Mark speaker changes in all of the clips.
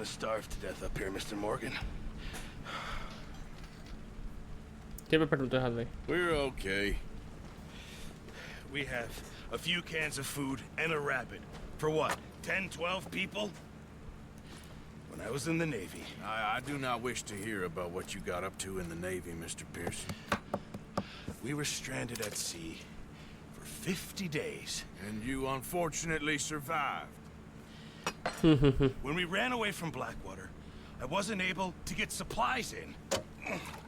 Speaker 1: starve to death up here, Mr. Morgan.
Speaker 2: Teve a pergunta errada, velho.
Speaker 1: We're okay. We have a few cans of food and a rabbit. For what, 10, 12 people? When I was in the Navy.
Speaker 3: I do not wish to hear about what you got up to in the Navy, Mr. Pearson.
Speaker 1: We were stranded at sea for 50 days.
Speaker 3: And you unfortunately survived.
Speaker 1: When we ran away from Blackwater, I wasn't able to get supplies in.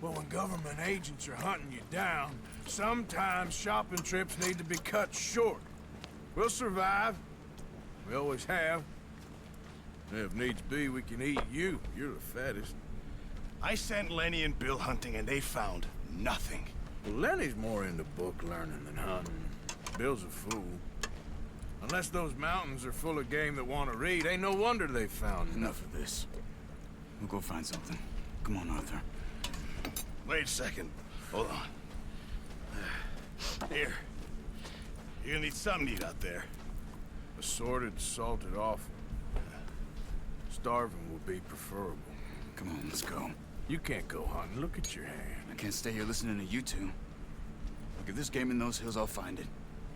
Speaker 3: Well, when government agents are hunting you down, sometimes shopping trips need to be cut short. We'll survive. We always have. If needs be, we can eat you. You're the fattest.
Speaker 1: I sent Lenny and Bill hunting, and they found nothing.
Speaker 3: Well, Lenny's more into book learning than hunting. Bill's a fool. Unless those mountains are full of game that want to read, ain't no wonder they found
Speaker 4: Enough of this. We'll go find something. Come on, Arthur.
Speaker 1: Wait a second. Hold on. Here. You're gonna need something to eat out there.
Speaker 3: Assorted, salted offal. Starving will be preferable.
Speaker 4: Come on, let's go.
Speaker 3: You can't go hunting. Look at your hand.
Speaker 4: I can't stay here listening to you two. Look, if there's game in those hills, I'll find it.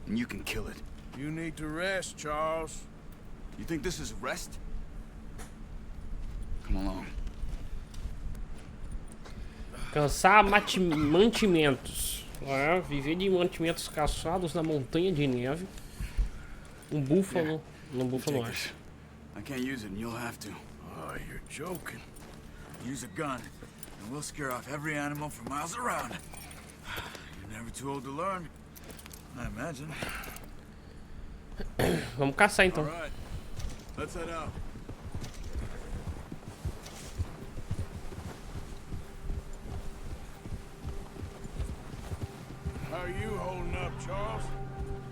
Speaker 4: And you can kill it.
Speaker 3: You need to rest, Charles.
Speaker 4: You think this is rest? Come along.
Speaker 2: Caçar mantimentos. É, viver de mantimentos caçados na montanha de neve. Búfalo. No búfalo,
Speaker 4: Take
Speaker 2: acho.
Speaker 4: this. I can't use it, and you'll have to.
Speaker 3: Oh, you're joking.
Speaker 4: Use a gun, and we'll scare off every animal for miles around. You're never too old to learn, I imagine.
Speaker 2: Vamos caçar então.
Speaker 4: All right, let's head out.
Speaker 3: How are you holding up, Charles?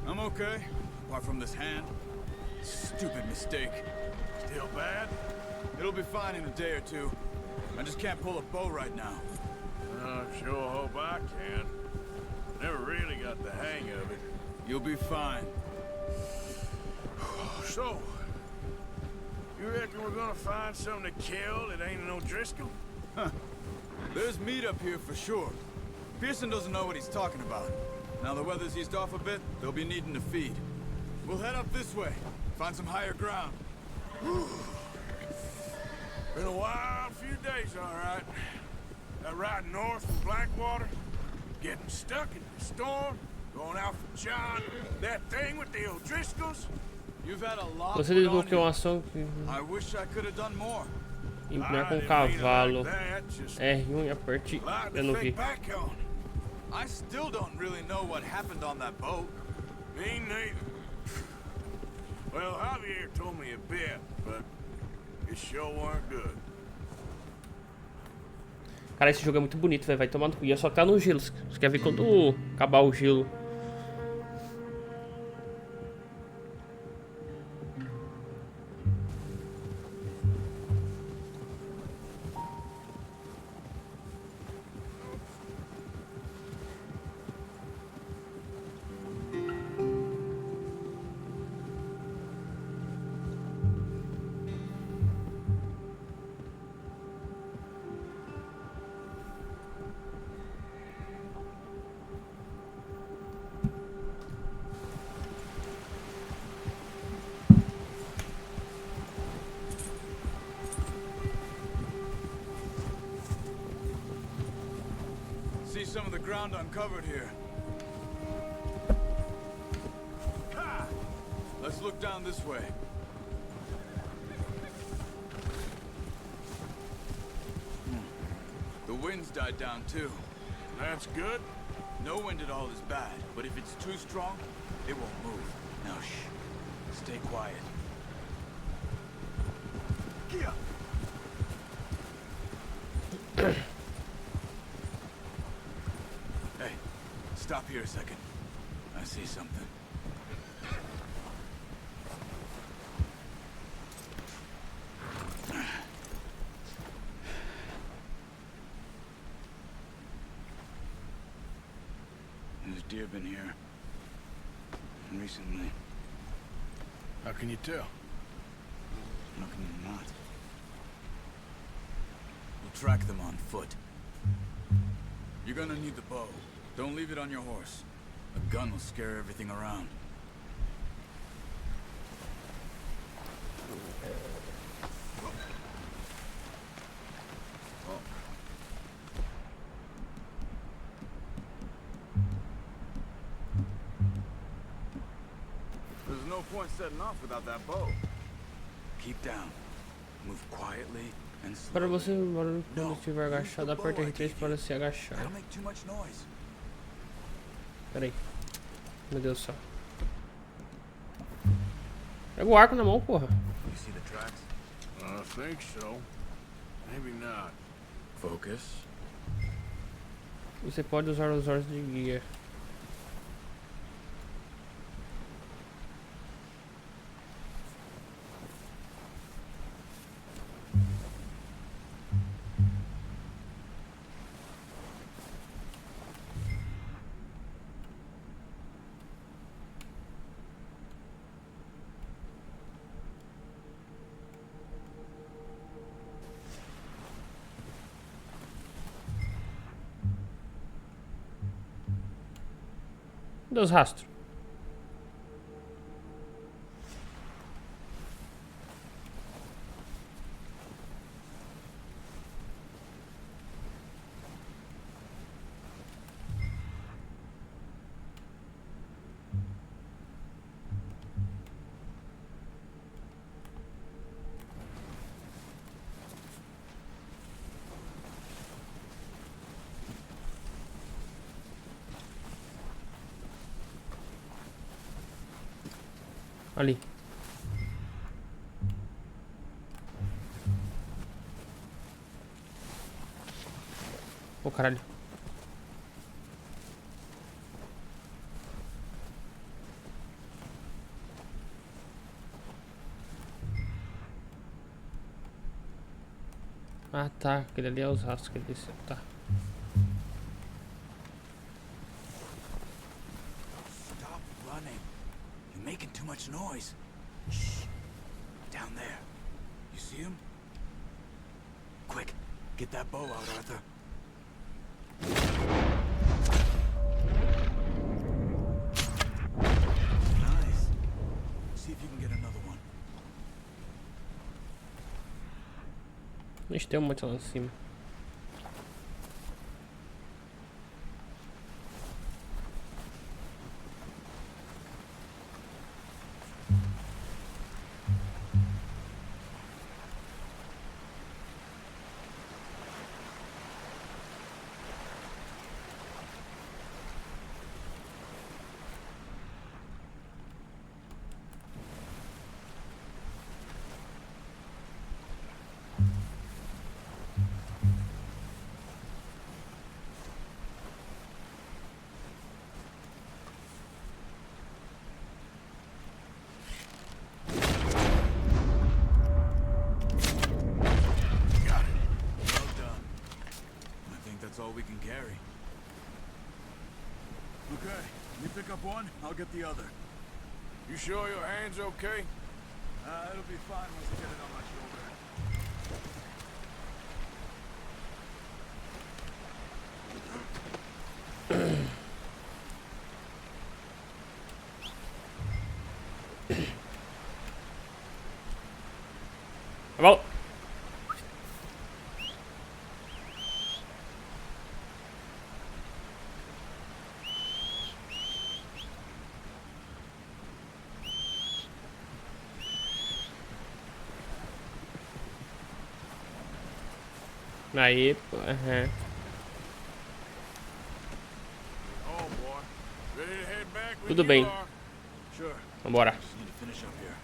Speaker 4: I'm okay, apart from this hand. Stupid mistake.
Speaker 3: Still bad?
Speaker 4: It'll be fine in a day or two. I just can't pull a bow right now.
Speaker 3: I sure hope I can. Never really got the hang of it.
Speaker 4: You'll be fine.
Speaker 3: So, you reckon we're gonna find something to kill that ain't no Driscoll?
Speaker 4: There's meat up here for sure. Pearson doesn't know what he's talking about. Now the weather's eased off a bit, they'll be needing to feed. We'll head up this way, find some higher ground.
Speaker 3: Been a wild few days, all right. That ride north from Blackwater, getting stuck in the storm, going out for John, that thing with the O'Driscolls.
Speaker 4: You've had a lot
Speaker 2: Você
Speaker 4: put on
Speaker 2: desbloqueou uma
Speaker 4: you.
Speaker 2: ação que
Speaker 4: I wish I could have done more.
Speaker 2: empilhar com
Speaker 3: I
Speaker 2: o
Speaker 3: didn't mean it
Speaker 2: cavalo.
Speaker 3: like that, just
Speaker 2: R1 e aperte.
Speaker 3: like
Speaker 2: Eu
Speaker 3: to
Speaker 2: não vi.
Speaker 3: think back on.
Speaker 4: I still don't really know what happened on that boat.
Speaker 3: Me neither. Well, Javier told me a bit, but it sure weren't good.
Speaker 2: Cara, esse jogo é muito bonito, velho. Vai tomar no cu. E é só que tá no gelo. Você quer ver quando acabar o gelo?
Speaker 4: See some of the ground uncovered here. Ha! Let's look down this way. The wind's died down too.
Speaker 3: That's good.
Speaker 4: No wind at all is bad, but if it's too strong, it won't move. Now shh. Stay quiet. Kia! Hey, stop here a second. I see something. There's deer been here. Recently.
Speaker 3: How can you tell?
Speaker 4: How can you not? We'll track them on foot. You're gonna need the bow. Don't leave it on your horse. A gun will scare everything around. There's no point setting off without that bow. Keep down. Move quietly and
Speaker 2: Para
Speaker 4: slowly.
Speaker 2: você, quando estiver agachado, aperte R3 para se agachar.
Speaker 4: That'll make too much noise.
Speaker 2: Pera aí. Meu Deus do céu. Pega o arco na mão, porra.
Speaker 4: You see the tracks?
Speaker 3: I think so. Maybe not.
Speaker 4: Focus.
Speaker 2: Você pode usar os olhos de guia. Dos rastros. Ali. Ô, caralho. Ah, tá. Aquele ali é os rastros que ele desceu. Tá.
Speaker 4: Stop running. You're making too much noise. Shh. Down there. You see him? Quick, get that bow out, Arthur. Nice. See if you can get another one.
Speaker 2: Deixa eu ter um monte lá em cima.
Speaker 4: All we can carry. Okay, you pick up one, I'll get the other.
Speaker 3: You sure your hand's okay?
Speaker 4: It'll be fine once I get it on my shoulder.
Speaker 2: Tá bom. Aí, pô, aham.
Speaker 3: Oh, boy. Ready to head back when
Speaker 2: Tudo
Speaker 3: you
Speaker 2: bem.
Speaker 3: are?
Speaker 4: Sure.
Speaker 2: Vambora.
Speaker 4: Just need to finish up here.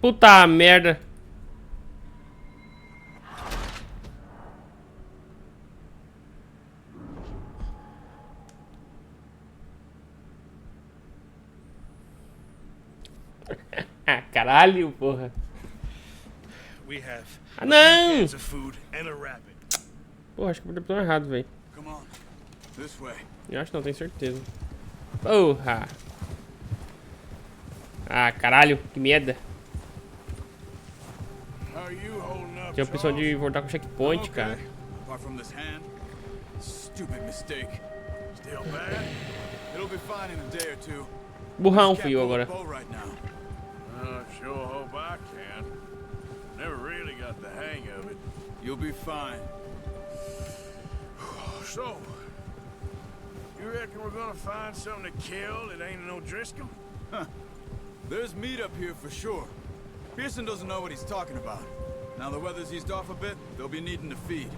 Speaker 2: Puta merda. Ah, caralho, porra.
Speaker 1: We have
Speaker 2: Ah,
Speaker 1: a few
Speaker 2: não!
Speaker 1: cans of food and a rabbit.
Speaker 2: Porra, acho que eu botei o botão errado, velho.
Speaker 4: Come on. This way.
Speaker 2: Eu acho que não, tenho certeza. Porra. Ah, caralho, que merda.
Speaker 3: How are you holding up,
Speaker 2: Tinha a opção de
Speaker 3: Charles?
Speaker 2: voltar com o checkpoint,
Speaker 4: Okay.
Speaker 2: cara.
Speaker 4: Apart from this hand, stupid mistake.
Speaker 3: Still bad?
Speaker 4: It'll be fine in a day or two.
Speaker 2: Burrão
Speaker 4: Just
Speaker 2: fui
Speaker 4: can't
Speaker 2: eu
Speaker 4: pull a
Speaker 2: agora.
Speaker 4: bow right now.
Speaker 3: Sure hope I can. Never really got the hang of it.
Speaker 4: You'll be fine.
Speaker 3: So, you reckon we're gonna find something to kill that ain't no Driscoll?
Speaker 4: There's meat up here for sure. Pearson doesn't know what he's talking about. Now the weather's eased off a bit, they'll be needing to feed.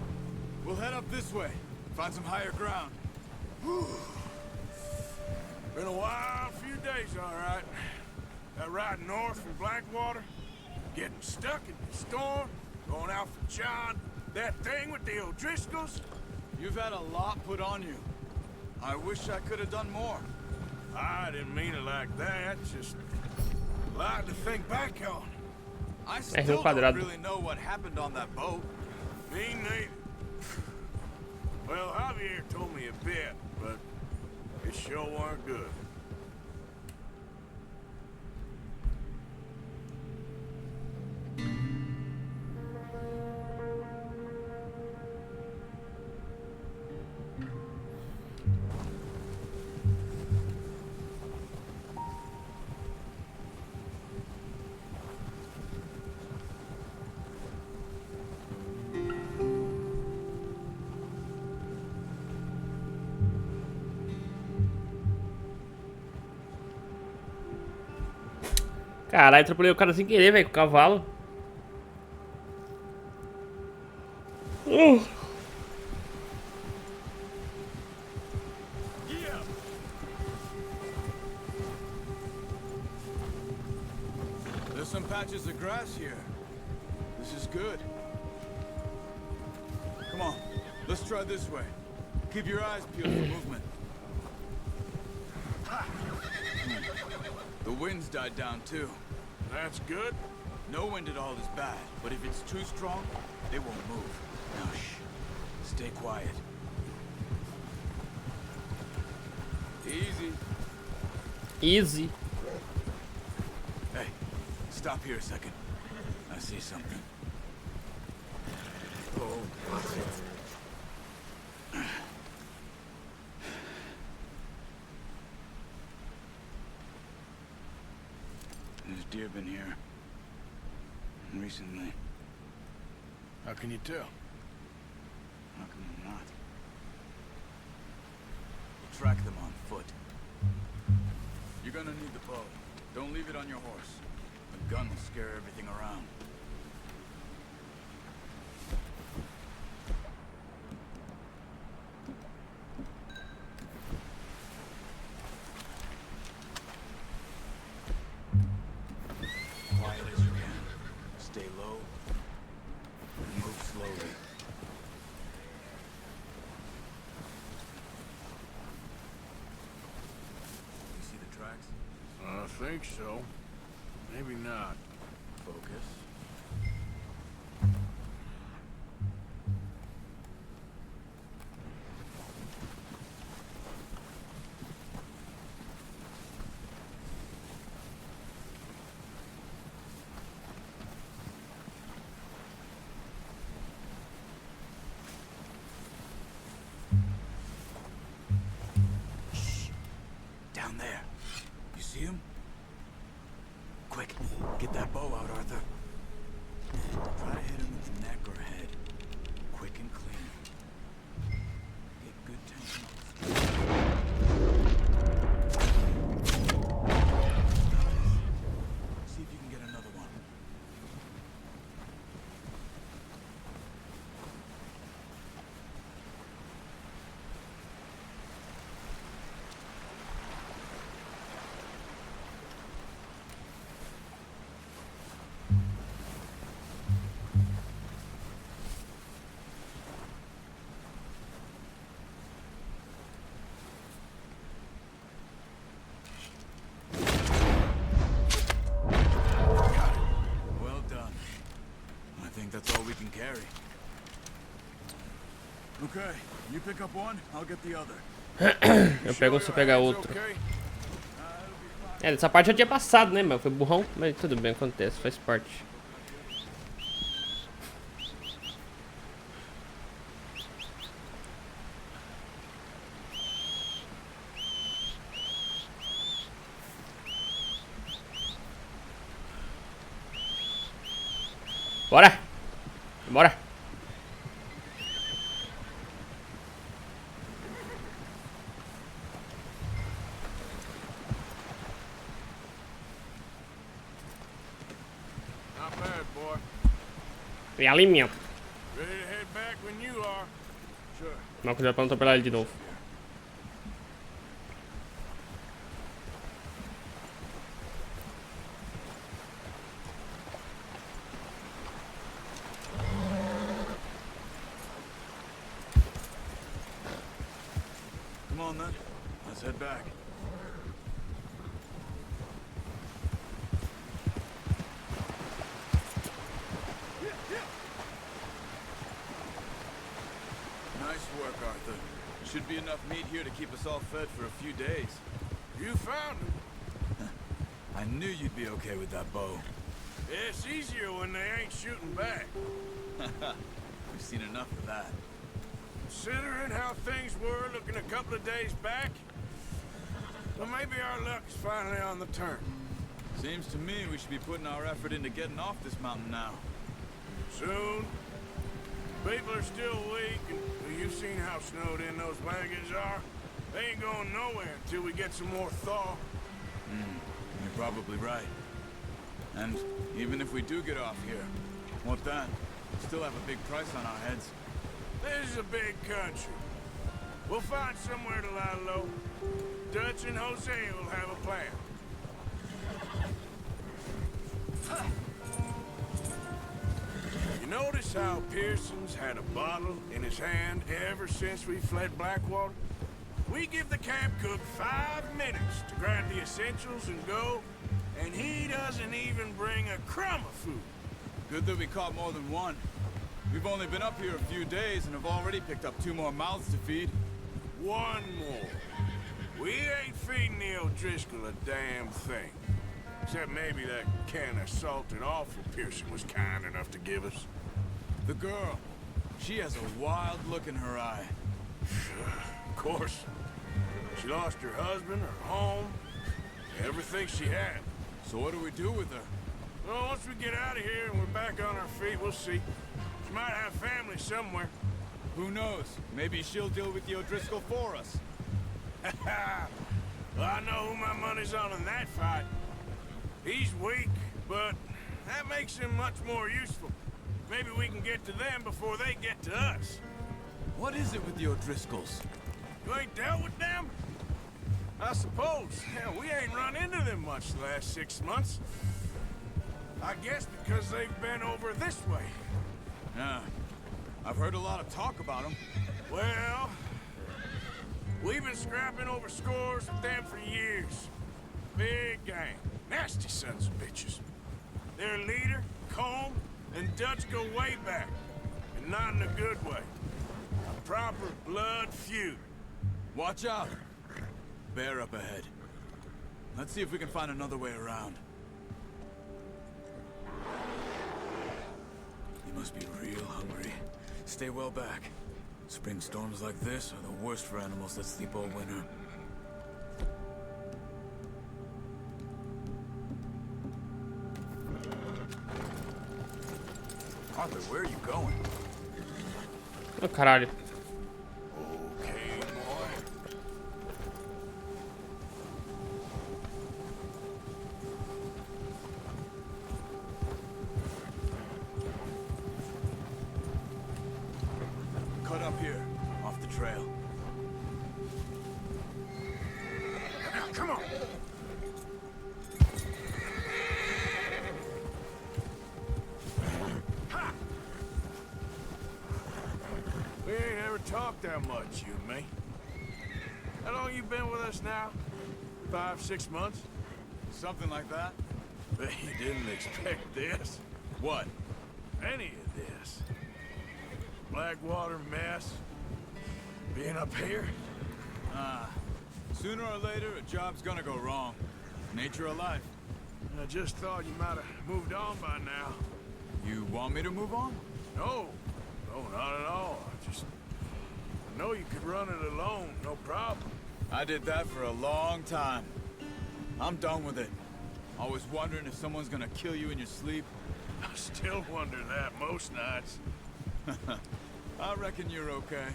Speaker 4: We'll head up this way, find some higher ground.
Speaker 3: Been a wild few days, all right. That ride north from Blackwater, getting stuck in the storm, going out for John, that thing with the O'Driscolls.
Speaker 4: You've had a lot put on you. I wish I could have done more.
Speaker 3: I didn't mean it like that, just a lot to think back on.
Speaker 4: I
Speaker 2: Rio
Speaker 4: still don't
Speaker 2: Quadrado.
Speaker 4: really know what happened on that boat.
Speaker 3: Me neither. Well, Javier told me a bit, but it sure weren't good.
Speaker 2: Caralho, atropelei o cara sem querer, velho, com o cavalo.
Speaker 3: Yeah.
Speaker 4: There's some patches of grass here. This is good. Come on, let's try this way. Keep your eyes peeled for movement. The wind's died down too.
Speaker 3: That's good.
Speaker 4: No wind at all is bad, but if it's too strong, they won't move. Now shh. Stay quiet. Easy.
Speaker 2: Easy.
Speaker 4: Hey, stop here a second. I see something. Oh, what's it? There's deer been here. Recently.
Speaker 3: How can you tell?
Speaker 4: How come I'm not? We'll track them on foot. You're gonna need the bow. Don't leave it on your horse. A gun will scare everything around. Quiet as you can. Stay low. And move slowly. You see the tracks?
Speaker 3: I think so. Maybe not.
Speaker 4: Focus. Shh. Down there. You see him? Quick, get that bow out, Arthur. Try to hit him in the neck or head. Quick and clean. Get good tension on his See if you can get another one. Well done. I think that's all we can carry. Okay, you pick up one, I'll get the other.
Speaker 2: Eu pego ou você pega outro.
Speaker 3: Okay?
Speaker 4: It'll be fine.
Speaker 2: É, dessa parte já tinha passado, né, meu? Foi burrão, mas tudo bem, acontece, faz parte. Bora! Bora!
Speaker 3: Not bad, boy.
Speaker 2: Tem alimento.
Speaker 3: Ready to head back when you are. Sure.
Speaker 2: Não, que já pra não atropelar ele de novo.
Speaker 4: Come on then. Let's head back. Nice work, Arthur. Should be enough meat here to keep us all fed for a few days.
Speaker 3: You found him.
Speaker 4: I knew you'd be okay with that bow.
Speaker 3: It's easier when they ain't shooting back.
Speaker 4: We've seen enough of that.
Speaker 3: Considering how things were looking a couple of days back, well, maybe our luck is finally on the turn.
Speaker 4: Seems to me we should be putting our effort into getting off this mountain now.
Speaker 3: Soon. People are still weak, and well, you've seen how snowed in those wagons are. They ain't going nowhere until we get some more thaw.
Speaker 4: You're probably right. And even if we do get off here, what then? We still have a big price on our heads.
Speaker 3: This is a big country. We'll find somewhere to lie low. Dutch and Jose will have a plan. You notice how Pearson's had a bottle in his hand ever since we fled Blackwater? We give the camp cook 5 minutes to grab the essentials and go, and he doesn't even bring a crumb of food.
Speaker 4: Good that we caught more than one. We've only been up here a few days and have already picked up 2 more mouths to feed.
Speaker 3: One more. We ain't feeding the O'Driscoll a damn thing. Except maybe that can of salted offal Pearson was kind enough to give us.
Speaker 4: The girl, she has a wild look in her eye.
Speaker 3: Of course. She lost her husband, her home, everything she had.
Speaker 4: So what do we do with her?
Speaker 3: Well, once we get out of here and we're back on our feet, we'll see. She might have family somewhere.
Speaker 4: Who knows? Maybe she'll deal with the O'Driscoll for us.
Speaker 3: Well, I know who my money's on in that fight. He's weak, but that makes him much more useful. Maybe we can get to them before they get to us.
Speaker 4: What is it with the O'Driscolls?
Speaker 3: You ain't dealt with them? I suppose. Hell, we ain't run into them much the last 6 months. I guess because they've been over this way.
Speaker 4: Yeah. I've heard a lot of talk about them.
Speaker 3: Well, we've been scrapping over scores with them for years. Big gang. Nasty sons of bitches. Their leader, Combe, and Dutch go way back. And not in a good way. A proper blood feud.
Speaker 4: Watch out! Bear up ahead. Let's see if we can find another way around. You must be real hungry. Stay well back. Spring storms like this are the worst for animals that sleep all winter. Arthur, where are you going?
Speaker 2: Oh, caralho.
Speaker 3: Okay, boy.
Speaker 4: Cut up here, off the trail.
Speaker 3: Now, come on. Ha! We ain't ever talked that much, you and me. How long you been with us now? 5, 6 months?
Speaker 4: Something like that?
Speaker 3: Bet you didn't expect this.
Speaker 4: What?
Speaker 3: Any of this. Blackwater mess. Being up here.
Speaker 4: Sooner or later, a job's gonna go wrong. Nature of life.
Speaker 3: I just thought you might have moved on by now.
Speaker 4: You want me to move on?
Speaker 3: No, not at all. I know you could run it alone, no problem.
Speaker 4: I did that for a long time. I'm done with it. Always wondering if someone's gonna kill you in your sleep.
Speaker 3: I still wonder that most nights.
Speaker 4: I reckon you're okay.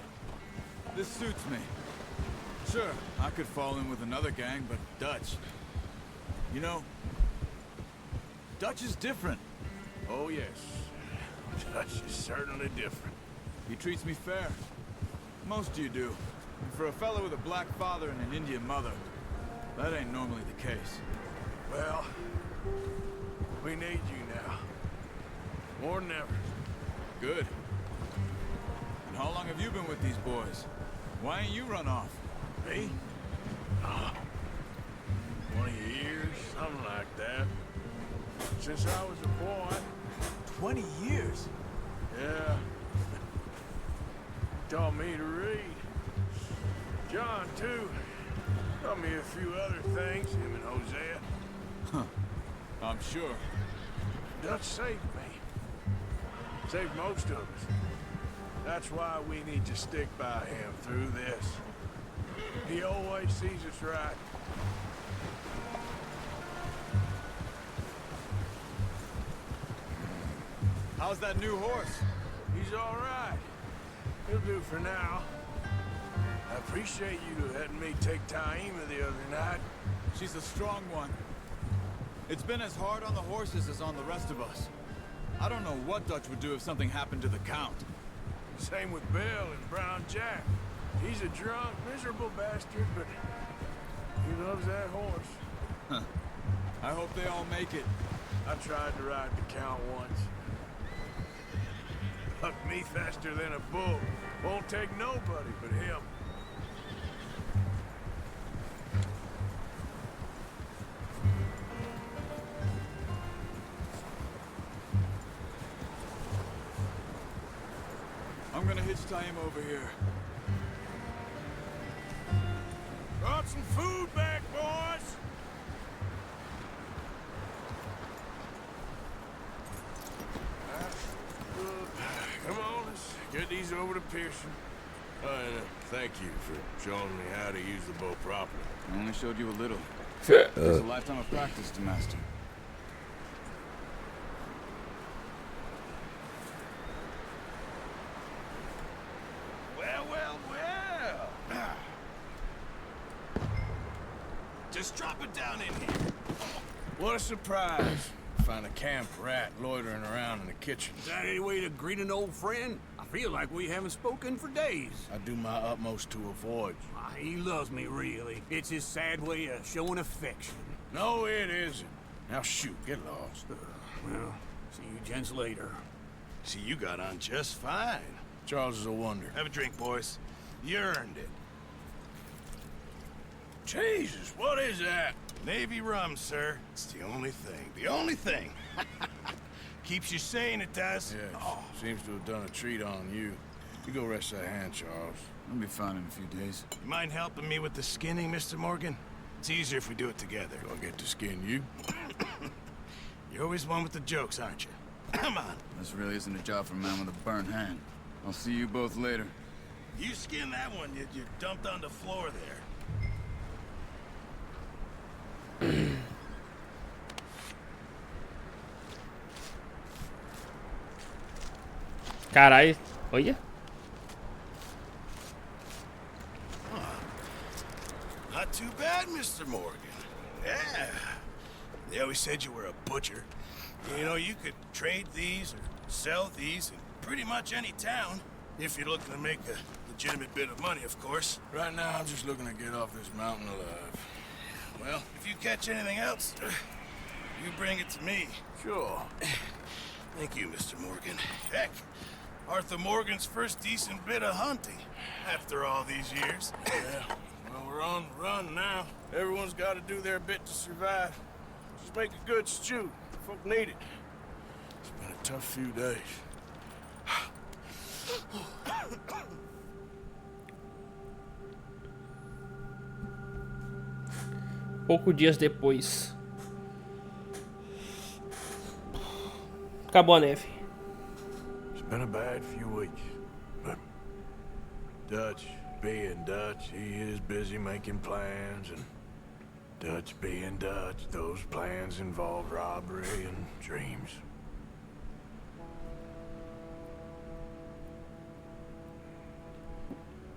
Speaker 4: This suits me. Sure, I could fall in with another gang, but Dutch... You know, Dutch is different.
Speaker 3: Oh, yes. Dutch is certainly different.
Speaker 4: He treats me fair. Most of you do. And for a fellow with a black father and an Indian mother, that ain't normally the case.
Speaker 3: Well, we need you now. More than ever.
Speaker 4: Good. And how long have you been with these boys? Why ain't you run off?
Speaker 3: Me? 20 years, something like that. Since I was a boy.
Speaker 4: 20 years?
Speaker 3: Yeah. Taught me to read. John, too. Taught me a few other things, him and Hosea.
Speaker 4: Huh. I'm sure.
Speaker 3: Dutch saved me. Saved most of us. That's why we need to stick by him through this. He always sees us right.
Speaker 4: How's that new horse?
Speaker 3: He's all right. He'll do for now. I appreciate you letting me take Taima the other night.
Speaker 4: She's a strong one. It's been as hard on the horses as on the rest of us. I don't know what Dutch would do if something happened to the Count.
Speaker 3: Same with Bill and Brown Jack. He's a drunk, miserable bastard, but he loves that horse.
Speaker 4: Huh. I hope they all make it.
Speaker 3: I tried to ride the Count once. Bucked me faster than a bull. Won't take nobody but him.
Speaker 4: I'm gonna hitch Taima over here.
Speaker 3: Brought some food back, boys! Come on, let's get these over to Pearson. And thank you for showing me how to use the bow properly.
Speaker 4: I only showed you a little. It's a lifetime of practice to master.
Speaker 1: Well. Just drop it down in here.
Speaker 3: What a surprise. Find a camp rat loitering around in the kitchen.
Speaker 5: Is that any way to greet an old friend? I feel like we haven't spoken for days.
Speaker 3: I do my utmost to avoid you.
Speaker 5: He loves me, really. It's his sad way of showing affection.
Speaker 3: No, it isn't. Now shoot, get lost.
Speaker 5: Well, see you gents later.
Speaker 1: See, you got on just fine.
Speaker 3: Charles is a wonder.
Speaker 1: Have a drink, boys. You earned it.
Speaker 3: Jesus, what is that?
Speaker 1: Navy rum, sir. It's the only thing. The only thing. Keeps you sane, it does.
Speaker 3: Yes, seems to have done a treat on you. You go rest that hand, Charles.
Speaker 4: I'll be fine in a few days.
Speaker 1: You mind helping me with the skinning, Mr. Morgan? It's easier if we do it together.
Speaker 3: Do I get to skin you?
Speaker 1: You're always one with the jokes, aren't you? Come on.
Speaker 4: This really isn't a job for a man with a burnt hand. I'll see you both later.
Speaker 1: You skin that one you dumped on the floor there.
Speaker 2: Caralho, olha.
Speaker 1: Not too bad, Mr. Morgan. Yeah. They always said you were a butcher. You know, you could trade these or sell these in pretty much any town. If you're looking to make a legitimate bit of money, of course.
Speaker 3: Right now, I'm just looking to get off this mountain alive.
Speaker 1: Well, if you catch anything else, you bring it to me.
Speaker 3: Sure.
Speaker 1: Thank you, Mr. Morgan. Heck, Arthur Morgan's first decent bit of hunting after all these years.
Speaker 3: Yeah. Well, we're on the run now. Everyone's got to do their bit to survive. Just make a good stew. Folk need it. It's been a tough few days.
Speaker 2: Poucos dias depois. Acabou a neve.
Speaker 3: It's been a bad few weeks, but Dutch being Dutch, he is busy making plans, and Dutch being Dutch, those plans involve robbery and dreams.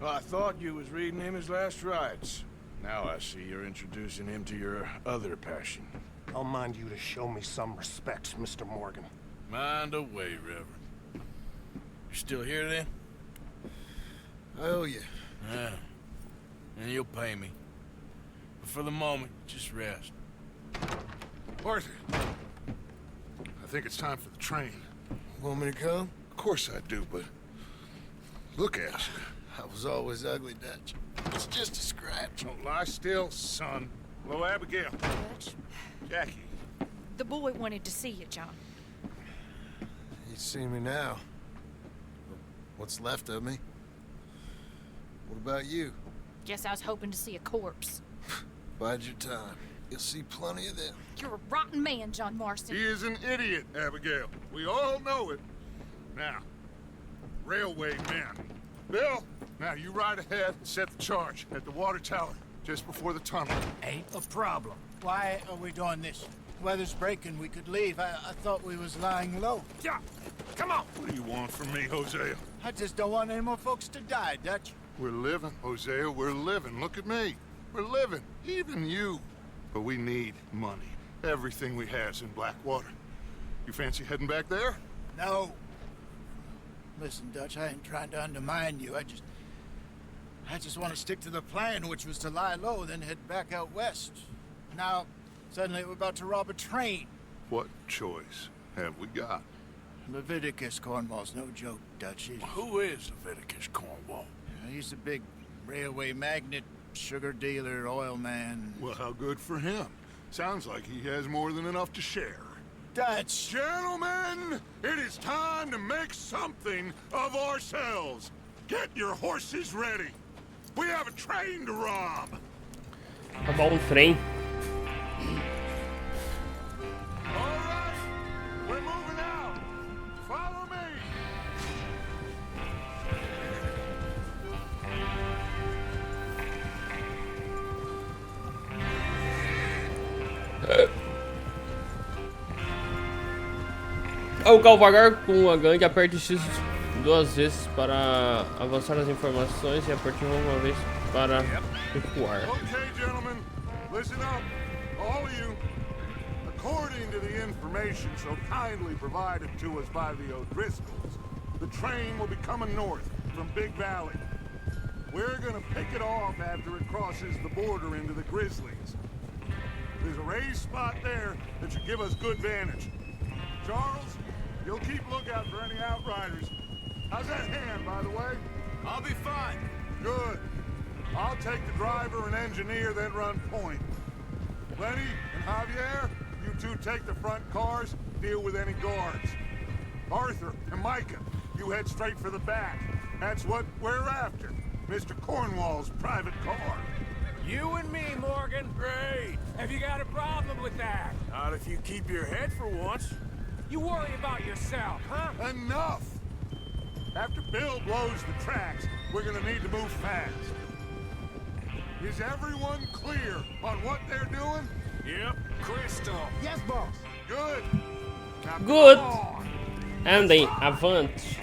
Speaker 3: Well, I thought you was reading him his last rites. Now I see you're introducing him to your other passion.
Speaker 6: I'll mind you to show me some respect, Mr. Morgan.
Speaker 1: Mind away, Reverend. You're still here then?
Speaker 3: I owe you.
Speaker 1: Yeah. And you'll pay me. But for the moment, just rest.
Speaker 7: Arthur, I think it's time for the train.
Speaker 3: Want me to come?
Speaker 7: Of course I do, but look at you.
Speaker 3: I was always ugly, Dutch. It's just a scratch.
Speaker 7: Don't lie still, son. Hello, Abigail.
Speaker 8: Dutch,
Speaker 7: Jackie.
Speaker 8: the boy wanted to see you, John.
Speaker 3: You see me now. What's left of me? What about you?
Speaker 8: Guess I was hoping to see a corpse.
Speaker 3: Bide your time. You'll see plenty of them.
Speaker 8: You're a rotten man, John Marston.
Speaker 7: He is an idiot, Abigail. We all know it. Now, railway men. Bill, now you ride ahead and set the charge at the water tower just before the tunnel.
Speaker 9: Ain't a problem. Why are we doing this? Weather's breaking. We could leave. I thought we was lying low.
Speaker 7: Yeah, come on. What do you want from me, Hosea?
Speaker 9: I just don't want any more folks to die, Dutch.
Speaker 7: We're living, Hosea, we're living. Look at me. We're living, even you. But we need money. Everything we has in Blackwater. You fancy heading back there?
Speaker 9: No. Listen, Dutch, I ain't trying to undermine you. I just want to stick to the plan, which was to lie low, then head back out west. Now, suddenly we're about to rob a train.
Speaker 7: What choice have we got?
Speaker 9: Leviticus Cornwall's no joke, Dutch.
Speaker 3: Who is Leviticus Cornwall?
Speaker 9: He's a big railway magnate, sugar dealer, oil man.
Speaker 7: Well, how good for him. Sounds like he has more than enough to share.
Speaker 9: Dutch!
Speaker 7: Gentlemen, it is time to make something of ourselves. Get your horses ready. We have a train to rob.
Speaker 2: Roubar um trem.
Speaker 7: All right, we're moving out. Follow me.
Speaker 2: Ao cavalgar com a gangue, aperte X duas vezes para avançar as informações e aperte uma vez para recuar.
Speaker 7: Okay, gentlemen, listen up, all of you. According to the information so kindly provided to us by the O'Driscolls, the train will be coming north from Big Valley. We're gonna pick it off after it crosses the border into the Grizzlies. There's a raised spot there that should give us good vantage. Charles, you'll keep lookout for any outriders. How's that hand, by the way?
Speaker 5: I'll be fine.
Speaker 7: Good. I'll take the driver and engineer, then run point. Lenny and Javier, you two take the front cars, deal with any guards. Arthur and Micah, you head straight for the back. That's what we're after. Mr. Cornwall's private car.
Speaker 5: You and me, Morgan. Great. Have you got a problem with that?
Speaker 3: Not if you keep your head for once.
Speaker 5: You worry about yourself, huh?
Speaker 7: Enough! After Bill blows the tracks, we're gonna need to move fast. Is everyone clear on what they're doing?
Speaker 5: Yep. Crystal.
Speaker 9: Yes, boss.
Speaker 7: Good. Now
Speaker 2: Good.
Speaker 7: come on.
Speaker 2: Andem, avante.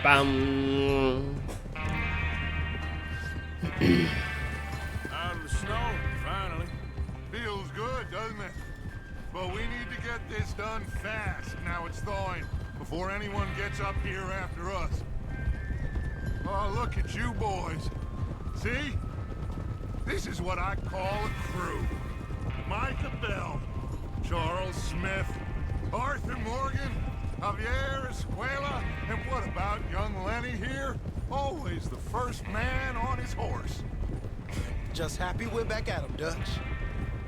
Speaker 2: Bam.
Speaker 3: Out of the snow, finally.
Speaker 7: Feels good, doesn't it? But we need to get this done fast. Now it's thawing, before anyone gets up here after us. Oh, look at you boys. See? This is what I call a crew. Micah Bell, Charles Smith, Arthur Morgan, Javier Escuela, and what about young Lenny here? Always the first man on his horse.
Speaker 10: Just happy we're back at him, Dutch.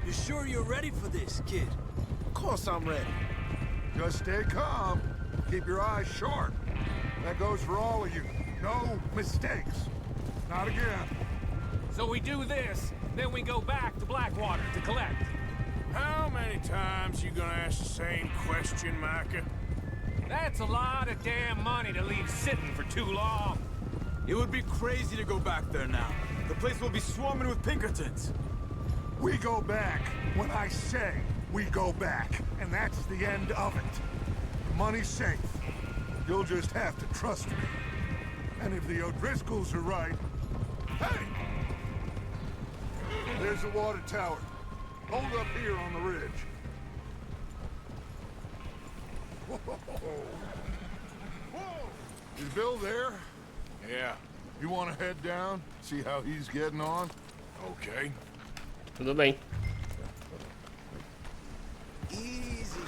Speaker 4: You sure you're ready for this, kid?
Speaker 10: Of course I'm ready.
Speaker 7: Just stay calm. Keep your eyes sharp. That goes for all of you. No mistakes. Not again.
Speaker 5: So we do this, then we go back to Blackwater to collect.
Speaker 3: How many times you gonna ask the same question, Micah?
Speaker 5: That's a lot of damn money to leave sitting for too long.
Speaker 4: It would be crazy to go back there now. The place will be swarming with Pinkertons.
Speaker 7: We go back when I say we go back, and that's the end of it. The money's safe. You'll just have to trust me. And if the O'Driscolls are right... Hey! There's the water tower. Hold up here on the ridge. Whoa! Whoa! Is Bill there?
Speaker 3: Yeah.
Speaker 7: You want to head down? See how he's getting on?
Speaker 3: Okay.
Speaker 2: Tudo bem.
Speaker 10: Easy.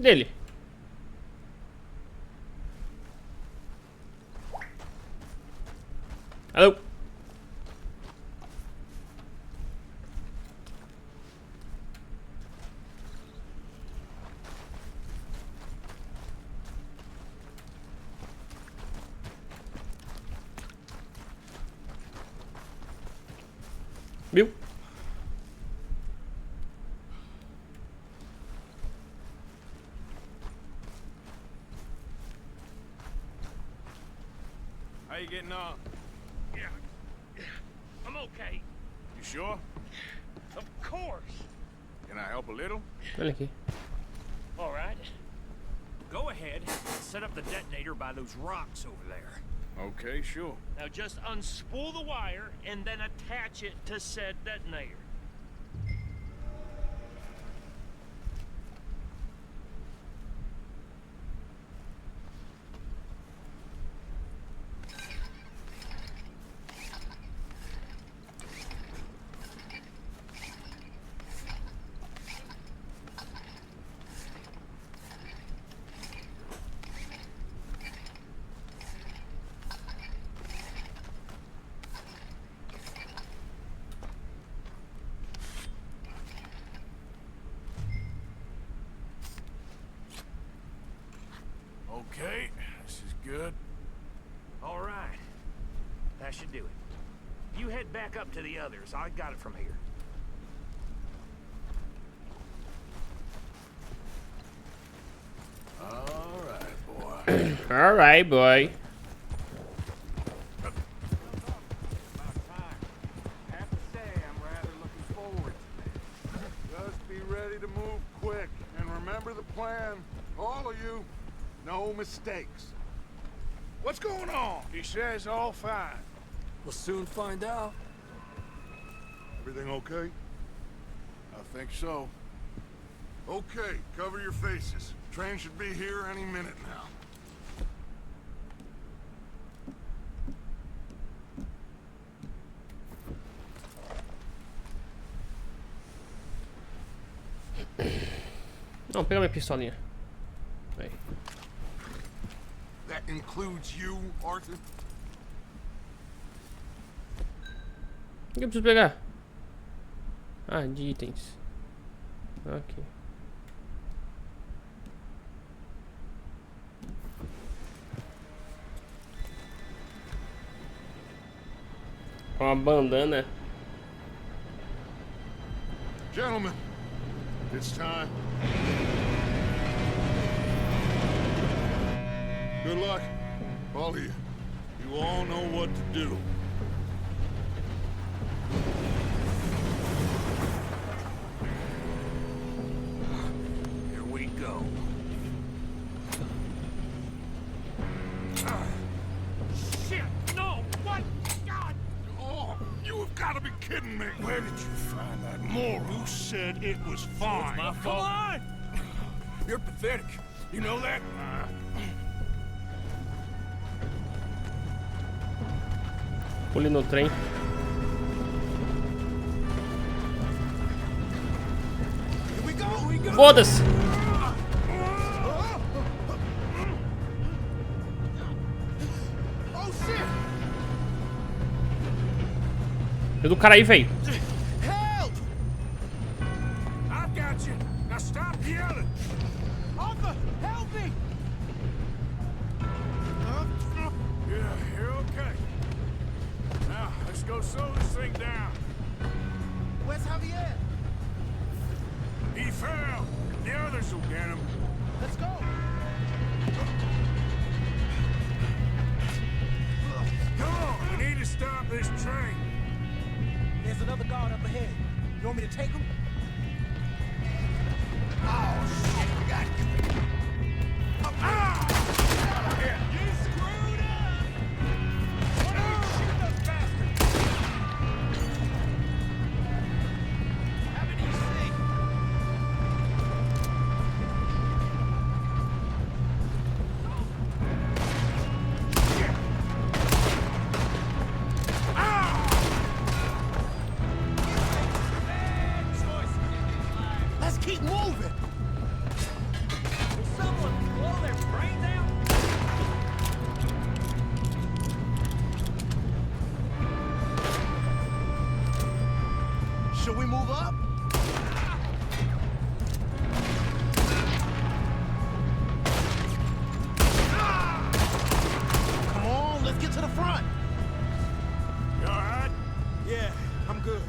Speaker 2: Dele. Alô? Viu?
Speaker 3: How you getting on?
Speaker 5: Yeah, I'm okay.
Speaker 3: You sure?
Speaker 5: Of course.
Speaker 3: Can I help a little?
Speaker 2: Olha aqui.
Speaker 5: All right. Go ahead and set up the detonator by those rocks over there.
Speaker 3: Okay, sure.
Speaker 5: Now just unspool the wire and then attach it to said detonator.
Speaker 3: Okay, this is good.
Speaker 5: All right. That should do it. You head back up to the others. I got it from here.
Speaker 3: All right, boy.
Speaker 2: All right, boy.
Speaker 5: About time. I have to say, I'm rather looking forward to this.
Speaker 7: Just be ready to move quick. And remember the plan. All of you. No mistakes. What's going on?
Speaker 3: He says all fine.
Speaker 4: We'll soon find out.
Speaker 7: Everything okay?
Speaker 3: I think so.
Speaker 7: Okay, cover your faces. Train should be here any minute now.
Speaker 2: Não, pega minha pistolinha. Aí.
Speaker 7: That includes you, Arthur?
Speaker 2: O que eu preciso pegar? Ah, de itens. Ok. Com uma bandana.
Speaker 7: Gentlemen, it's time. Good luck, all of you. You You all know what to do.
Speaker 5: Here we go. Shit! No! What? God!
Speaker 7: Oh, you have got to be kidding me.
Speaker 3: Where did you find that moron?
Speaker 7: Who said it was fine?
Speaker 3: My
Speaker 5: Come
Speaker 3: fault.
Speaker 5: on!
Speaker 3: You're pathetic. You know that?
Speaker 2: Pule no trem.
Speaker 3: Here we go. We go.
Speaker 2: Foda-se!
Speaker 3: Oh shit!
Speaker 2: E do cara aí, velho.
Speaker 3: Help! I've got you. Now stop yelling. Arthur, help me! Yeah, you're okay. Now, let's go slow this thing down.
Speaker 10: Where's Javier?
Speaker 3: He fell. The others will get him.
Speaker 10: Let's go.
Speaker 3: Come on, we need to stop this train.
Speaker 10: There's another guard up ahead. You want me to take him?
Speaker 3: Oh, shit, we got you. Ah! You screwed up! What are you shooting us, bastard? How many you see?
Speaker 10: Let's keep moving.
Speaker 5: Will someone blow their brains out?
Speaker 10: Should we move up? Come on, let's get to the front.
Speaker 3: You all right?
Speaker 10: Yeah, I'm good.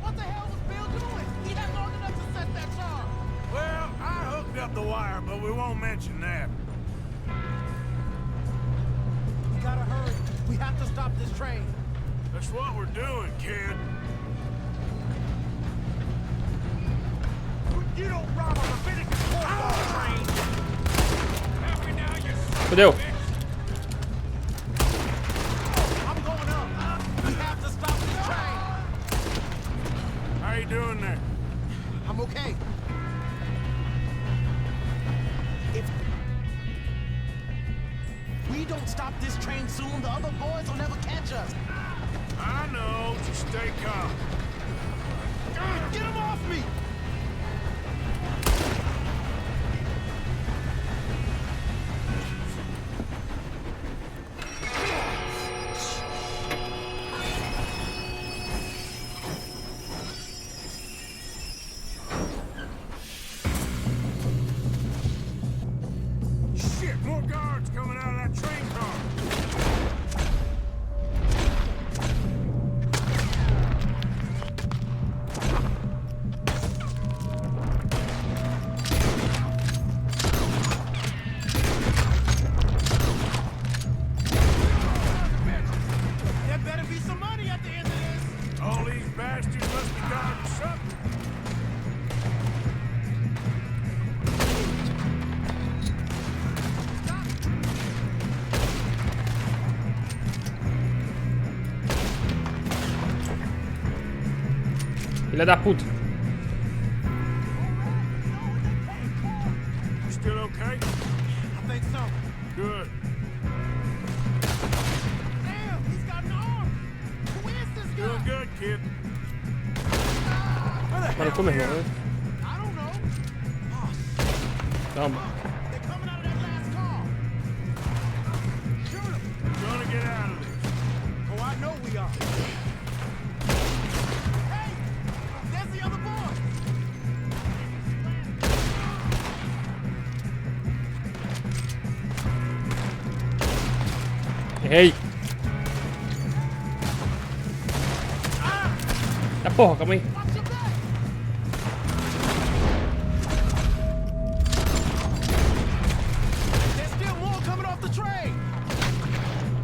Speaker 10: What the hell was Bill doing? He had long enough to set that charge.
Speaker 3: Well, I hooked up the wire, but we won't mention that.
Speaker 10: We gotta hurry. We have to stop this train.
Speaker 3: That's what we're doing, kid.
Speaker 5: You don't rob a Leviticus football train! Happy now, you
Speaker 2: Fudeu.
Speaker 10: I'm going up. We have to stop this train.
Speaker 3: How you doing there?
Speaker 10: I'm okay. If we don't stop this train soon, the other boys will never catch us.
Speaker 3: I know. Just stay calm.
Speaker 10: Get him off me!
Speaker 3: Shit, more guards coming out of that train car.
Speaker 10: There better be some money at the end of this.
Speaker 3: All these bastards must be guarding something.
Speaker 2: Filha da puta.
Speaker 3: You still okay?
Speaker 10: I think so.
Speaker 3: Good.
Speaker 10: Damn, he's got an arm. Who is this guy?
Speaker 3: Doing good, kid.
Speaker 2: Mano, como irmão?
Speaker 10: I don't know. Oh, shit.
Speaker 2: Calma.
Speaker 10: They're coming out of that last car. Shoot him.
Speaker 3: We're gonna get out of this.
Speaker 10: Oh, I know we are. Hey, there's the other boy.
Speaker 2: Errei. Tá porra, calma aí.
Speaker 10: Watch your back. There's still more coming off the train.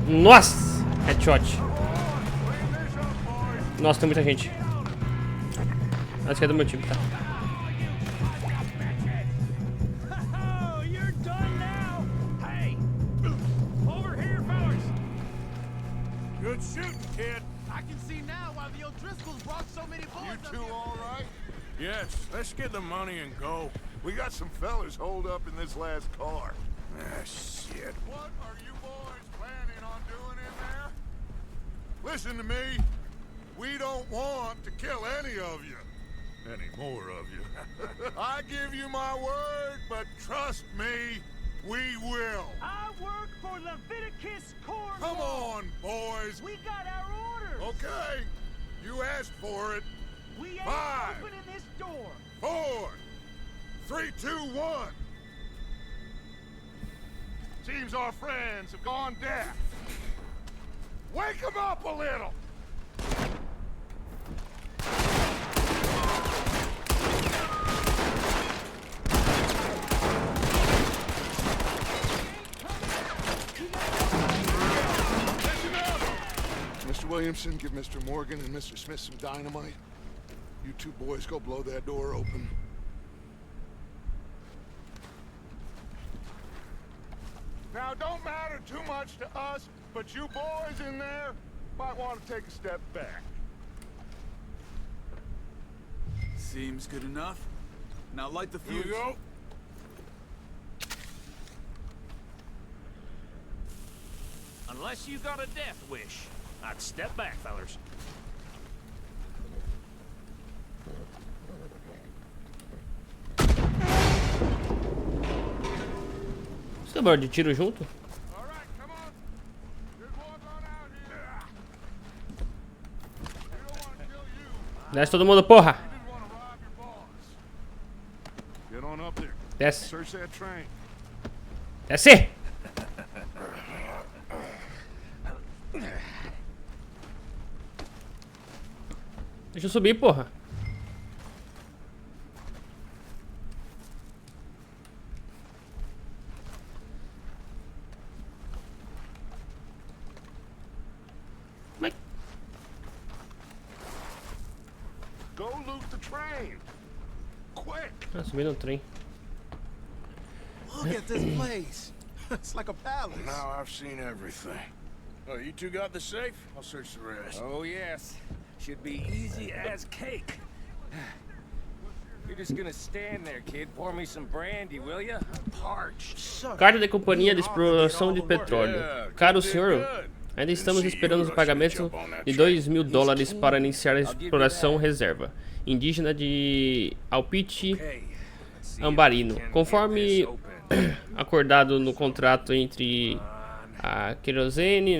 Speaker 2: Nossa! Headshot. Nossa, tem muita gente. Acho que é do meu time, tá?
Speaker 3: Good shooting, kid.
Speaker 10: I can see now why the O'Driscolls brought so many boys
Speaker 7: You
Speaker 10: up
Speaker 7: two
Speaker 10: here.
Speaker 7: all right?
Speaker 3: Yes, let's get the money and go.
Speaker 7: We got some fellas holed up in this last car.
Speaker 3: Ah, shit.
Speaker 7: What are you boys planning on doing in there? Listen to me. We don't want to kill any of you. Any more of you. I give you my word, but trust me, we will.
Speaker 5: I work for Leviticus Corps.
Speaker 7: Come on, boys.
Speaker 5: We got our orders.
Speaker 7: Okay. You asked for it.
Speaker 5: We ain't
Speaker 7: 5,
Speaker 5: opening this door.
Speaker 7: 4, 3, 2, 1. Seems our friends have gone deaf. Wake them up a little. Mr. Williamson, give Mr. Morgan and Mr. Smith some dynamite. You two boys go blow that door open. Now, don't matter too much to us, but you boys in there might want to take a step back.
Speaker 4: Seems good enough. Now light the
Speaker 3: Here
Speaker 4: fuse.
Speaker 3: you go.
Speaker 5: Unless you got a death wish, I'd step back, fellers.
Speaker 2: Você bora de tiro junto?
Speaker 7: All right, come on. Just walk on out here. We don't want to kill you.
Speaker 2: Desce todo mundo, porra!
Speaker 7: We didn't want to rob your boss. Get on up there.
Speaker 2: Desce.
Speaker 7: Search that train.
Speaker 2: Desce! Deixa eu subir, porra. Mas...
Speaker 7: Go loot the train. Quick.
Speaker 2: Ah, subi no trem.
Speaker 10: Look at this place. It's like a palace.
Speaker 3: Now I've seen everything. Oh, you two got the safe? I'll search the rest.
Speaker 11: Oh, yes. Should be easy as cake. You're just gonna stand there, kid. Pour me some brandy, will ya? I'm parched.
Speaker 2: Carta da Companhia de Exploração de Petróleo. Caro senhor, ainda estamos esperando o pagamento de $2.000 para iniciar a exploração reserva indígena de Alpite Ambarino, conforme acordado no contrato entre a Querosene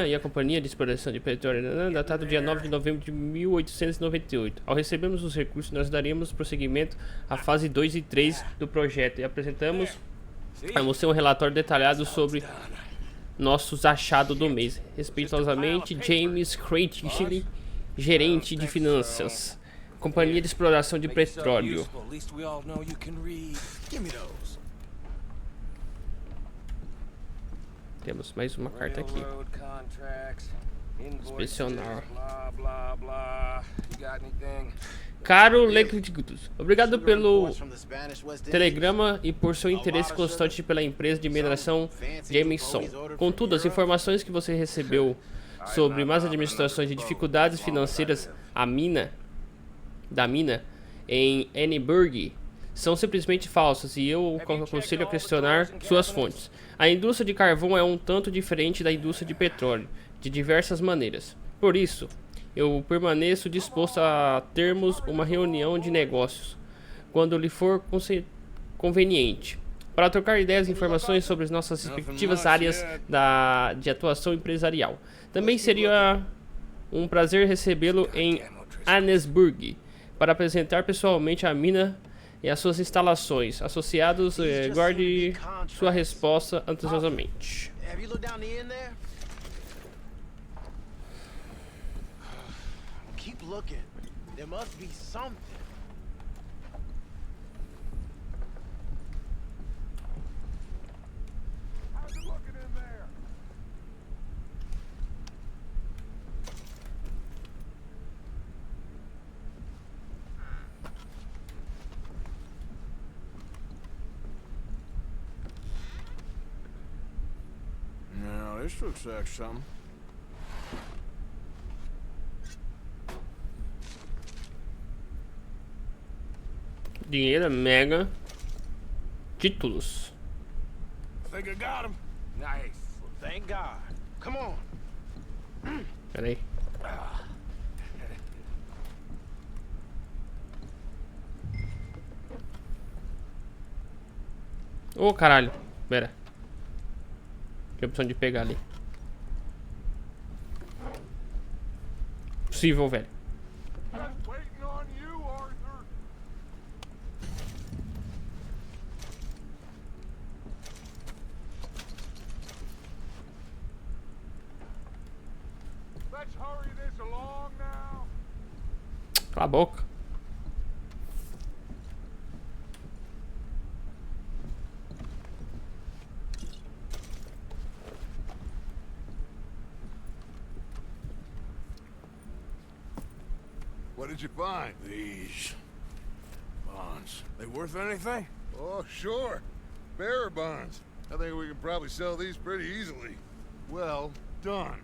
Speaker 2: e a Companhia de Exploração de Petróleo, datado dia 9 de novembro de 1898. Ao recebermos os recursos, nós daremos prosseguimento à fase 2 e 3 do projeto e apresentamos a você um relatório detalhado sobre nossos achados do mês. Respeitosamente, James Crate, gerente de finanças, Companhia de Exploração de Petróleo. Temos mais uma carta aqui. Inspecionar. Caro Lecriticus, obrigado pelo telegrama e por seu interesse constante pela empresa de mineração Jameson. Contudo, as informações que você recebeu sobre más administrações e dificuldades financeiras da mina em Enneburg são simplesmente falsas e eu aconselho a questionar suas fontes. A indústria de carvão é um tanto diferente da indústria de petróleo, de diversas maneiras. Por isso, eu permaneço disposto a termos uma reunião de negócios, quando lhe for conveniente, para trocar ideias e informações sobre as nossas respectivas áreas de atuação empresarial. Também seria um prazer recebê-lo em Annesburg, para apresentar pessoalmente a mina e as suas instalações. Associados, guarde sua resposta ansiosamente.
Speaker 10: Keep looking. There must be something.
Speaker 7: How's it looking in there?
Speaker 3: This looks like something.
Speaker 2: Dinheiro é mega. Títulos.
Speaker 3: Think I got him.
Speaker 10: Nice. Well, thank God. Come on.
Speaker 2: Pera aí. Ô, caralho. Pera. Tem a opção de pegar ali. Possível, velho.
Speaker 7: Just waiting on you, Arthur. Let's hurry this along now.
Speaker 2: Cala a boca.
Speaker 3: What did you find? These bonds. They worth anything?
Speaker 7: Oh, sure. Bearer bonds. I think we can probably sell these pretty easily. Well done.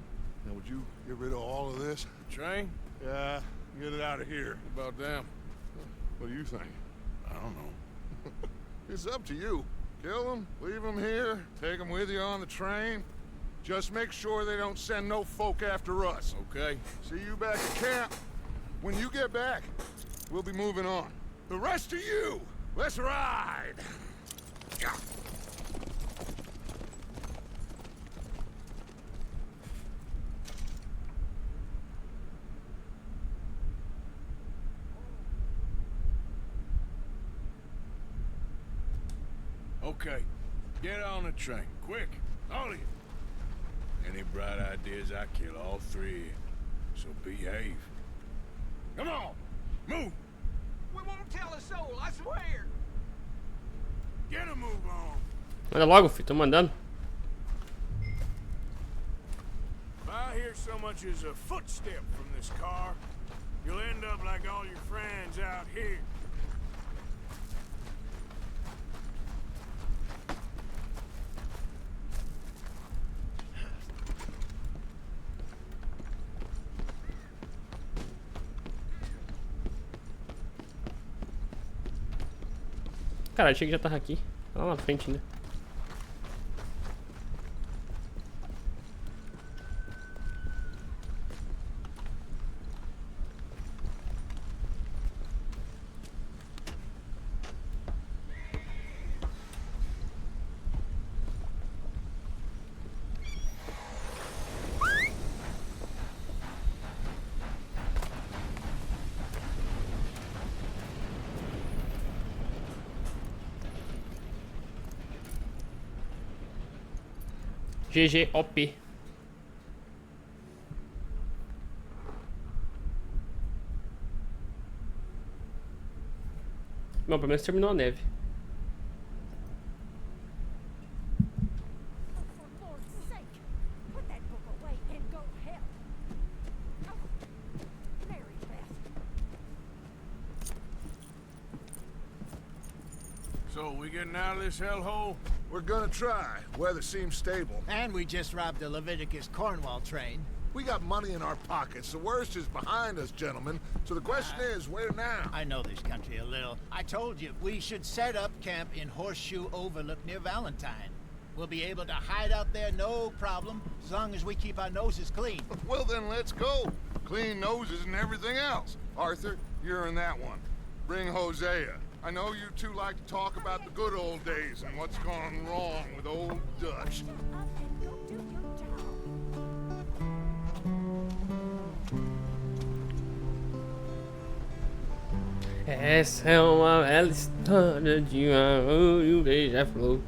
Speaker 7: Now, would you get rid of all of this?
Speaker 3: Train?
Speaker 7: Yeah, get it out of here.
Speaker 3: About them.
Speaker 7: What do you think?
Speaker 3: I don't know.
Speaker 7: It's up to you. Kill them, leave them here, take them with you on the train. Just make sure they don't send no folk after us.
Speaker 3: Okay.
Speaker 7: See you back at camp. When you get back, we'll be moving on. The rest of you, let's ride! Yeah.
Speaker 3: Okay. Get on the train. Quick. All of you. Any bright ideas, I kill all three of you. So behave. Come on! Move!
Speaker 10: We won't tell a soul, I swear.
Speaker 3: Get a move on!
Speaker 2: Manda logo, filho. Tô mandando.
Speaker 3: If I hear so much as a footstep from this car, you'll end up like all your friends out here.
Speaker 2: Cara, achei que já tava aqui. Tá lá na frente ainda. GG OP. Bom, pelo menos terminou a neve.
Speaker 3: So, we getting out of this hellhole?
Speaker 7: We're gonna try. Weather seems stable.
Speaker 9: And we just robbed the Leviticus Cornwall train.
Speaker 7: We got money in our pockets. The worst is behind us, gentlemen. So the question is, where now?
Speaker 9: I know this country a little. I told you, we should set up camp in Horseshoe Overlook near Valentine. We'll be able to hide out there, no problem, as long as we keep our noses clean.
Speaker 7: Well, then let's go. Clean noses and everything else. Arthur, you're in that one. Bring Hosea. I know you two like to talk about the good old days and what's gone wrong with old Dutch.
Speaker 2: Essa é uma bela história de amor e um beija-flor.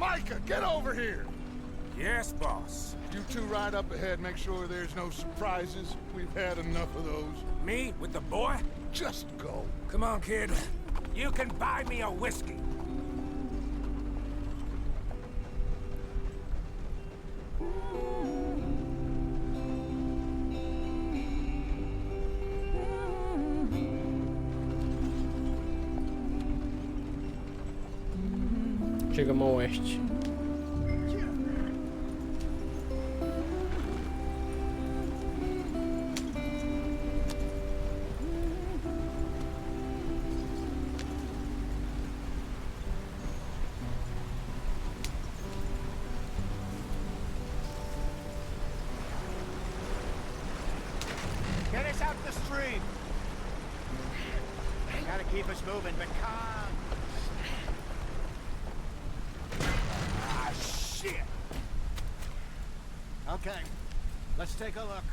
Speaker 7: Micah, get over here!
Speaker 11: Yes, boss.
Speaker 7: You two ride up ahead, make sure there's no surprises. We've had enough of those.
Speaker 11: Me with the boy?
Speaker 7: Just go.
Speaker 11: Come on, kid. You can buy me a whiskey.
Speaker 2: Chegamos ao oeste.
Speaker 9: Get us out the stream. Gotta keep us moving, but calm. Ah, shit. Okay, let's take a look.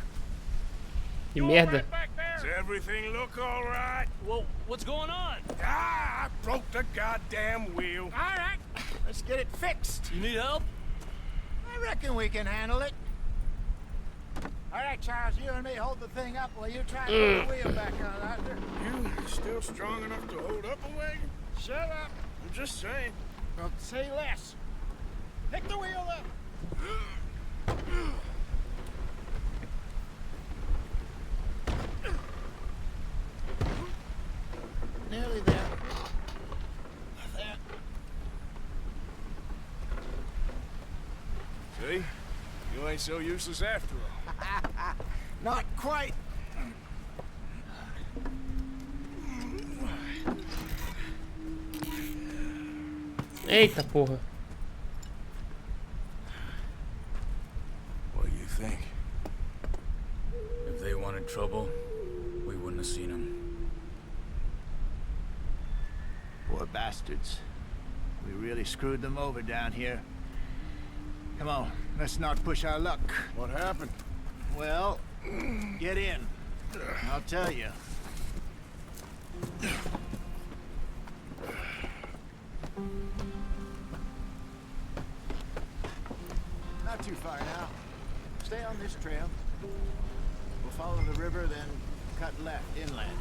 Speaker 2: Que merda.
Speaker 1: Does everything look all right?
Speaker 5: Well, what's going on?
Speaker 1: Ah, I broke the goddamn wheel.
Speaker 9: All right, let's get it fixed.
Speaker 5: You need help?
Speaker 9: I reckon we can handle it. All right, Charles, you and me hold the thing up while you try to put the wheel back on, Arthur.
Speaker 1: You still strong enough to hold up a wagon?
Speaker 9: Shut up.
Speaker 1: I'm just saying.
Speaker 9: Well, say less. Pick the wheel up. Nearly there. There.
Speaker 1: See? You ain't so useless after all.
Speaker 9: Not quite.
Speaker 2: Eita porra.
Speaker 1: What do you think?
Speaker 4: If they wanted trouble, we wouldn't have seen them.
Speaker 9: Poor bastards. We really screwed them over down here. Come on, let's not push our luck.
Speaker 1: What happened?
Speaker 9: Well, get in. I'll tell you. Not too far now. Stay on this trail. We'll follow the river, then cut left inland.